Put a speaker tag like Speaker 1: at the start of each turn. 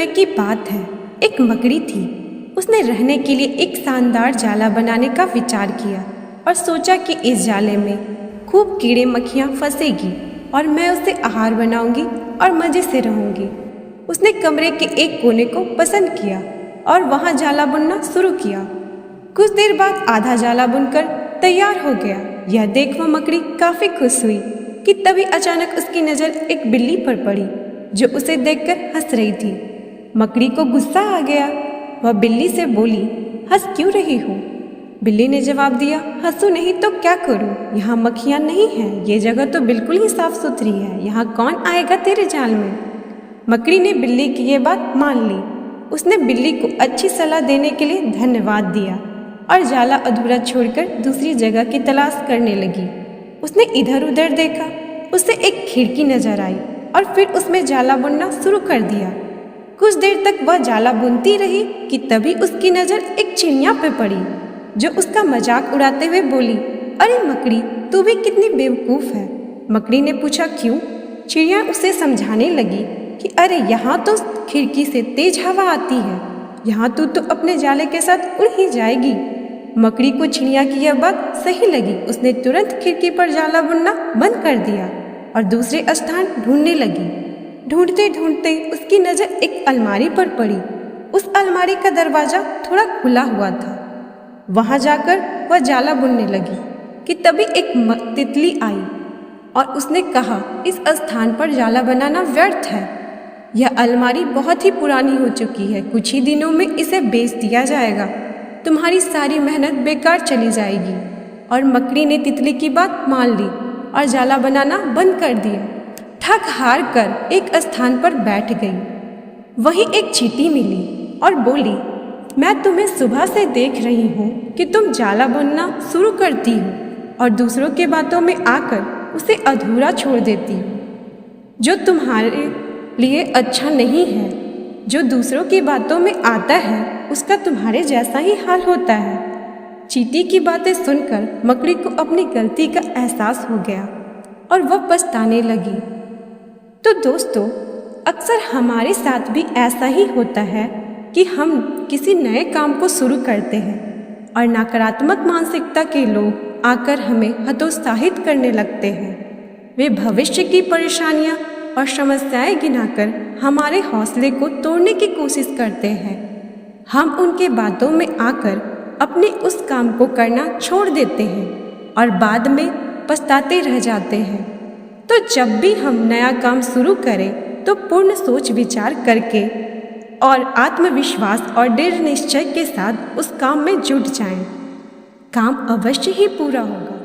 Speaker 1: समय की बात है। एक मकड़ी थी। उसने रहने के लिए एक शानदार जाला बनाने का विचार किया और सोचा कि इस जाले में खूब कीड़े मक्खियाँ फंसेगी और मैं उसे आहार बनाऊंगी और मज़े से रहूंगी। उसने कमरे के एक कोने को पसंद किया और वहाँ जाला बुनना शुरू किया। कुछ देर बाद आधा जाला बुनकर तैयार हो गया। यह देख वह मकड़ी काफ़ी खुश हुई कि तभी अचानक उसकी नज़र एक बिल्ली पर पड़ी जो उसे देखकर हंस रही थी। मकड़ी को गुस्सा आ गया। वह बिल्ली से बोली, हंस क्यों रही हो? बिल्ली ने जवाब दिया, हंसू नहीं तो क्या करूं? यहाँ मक्खियाँ नहीं हैं। ये जगह तो बिल्कुल ही साफ सुथरी है। यहाँ कौन आएगा तेरे जाल में? मकड़ी ने बिल्ली की ये बात मान ली। उसने बिल्ली को अच्छी सलाह देने के लिए धन्यवाद दिया और जाला अधूरा छोड़कर दूसरी जगह की तलाश करने लगी। उसने इधर उधर देखा। उसे एक खिड़की नजर आई और फिर उसमें जाला बुनना शुरू कर दिया। कुछ देर तक वह जाला बुनती रही कि तभी उसकी नज़र एक चिड़िया पे पड़ी जो उसका मजाक उड़ाते हुए बोली, अरे मकड़ी, तू भी कितनी बेवकूफ़ है। मकड़ी ने पूछा, क्यों? चिड़िया उसे समझाने लगी कि अरे यहाँ तो खिड़की से तेज हवा आती है। यहाँ तू तो अपने जाले के साथ उड़ ही जाएगी। मकड़ी को चिड़िया की यह बात सही लगी। उसने तुरंत खिड़की पर जाला बुनना बंद कर दिया और दूसरे स्थान ढूंढने लगी। ढूंढते ढूंढते उसकी नज़र एक अलमारी पर पड़ी। उस अलमारी का दरवाज़ा थोड़ा खुला हुआ था। वहाँ जाकर वह जाला बुनने लगी कि तभी एक तितली आई और उसने कहा, इस स्थान पर जाला बनाना व्यर्थ है। यह अलमारी बहुत ही पुरानी हो चुकी है। कुछ ही दिनों में इसे बेच दिया जाएगा। तुम्हारी सारी मेहनत बेकार चली जाएगी। और मकड़ी ने तितली की बात मान ली और जाला बनाना बंद कर दिया। थक हार कर एक स्थान पर बैठ गई। वहीं एक चींटी मिली और बोली, मैं तुम्हें सुबह से देख रही हूँ कि तुम जाला बुनना शुरू करती हो और दूसरों के बातों में आकर उसे अधूरा छोड़ देती हो, जो तुम्हारे लिए अच्छा नहीं है। जो दूसरों की बातों में आता है उसका तुम्हारे जैसा ही हाल होता है। चींटी की बातें सुनकर मकड़ी को अपनी गलती का एहसास हो गया और वह पछताने लगी। तो दोस्तों, अक्सर हमारे साथ भी ऐसा ही होता है कि हम किसी नए काम को शुरू करते हैं और नकारात्मक मानसिकता के लोग आकर हमें हतोत्साहित करने लगते हैं। वे भविष्य की परेशानियां और समस्याएं गिनाकर हमारे हौसले को तोड़ने की कोशिश करते हैं। हम उनके बातों में आकर अपने उस काम को करना छोड़ देते हैं और बाद में पछताते रह जाते हैं। तो जब भी हम नया काम शुरू करें तो पूर्ण सोच विचार करके और आत्मविश्वास और दृढ़ निश्चय के साथ उस काम में जुट जाएं। काम अवश्य ही पूरा होगा।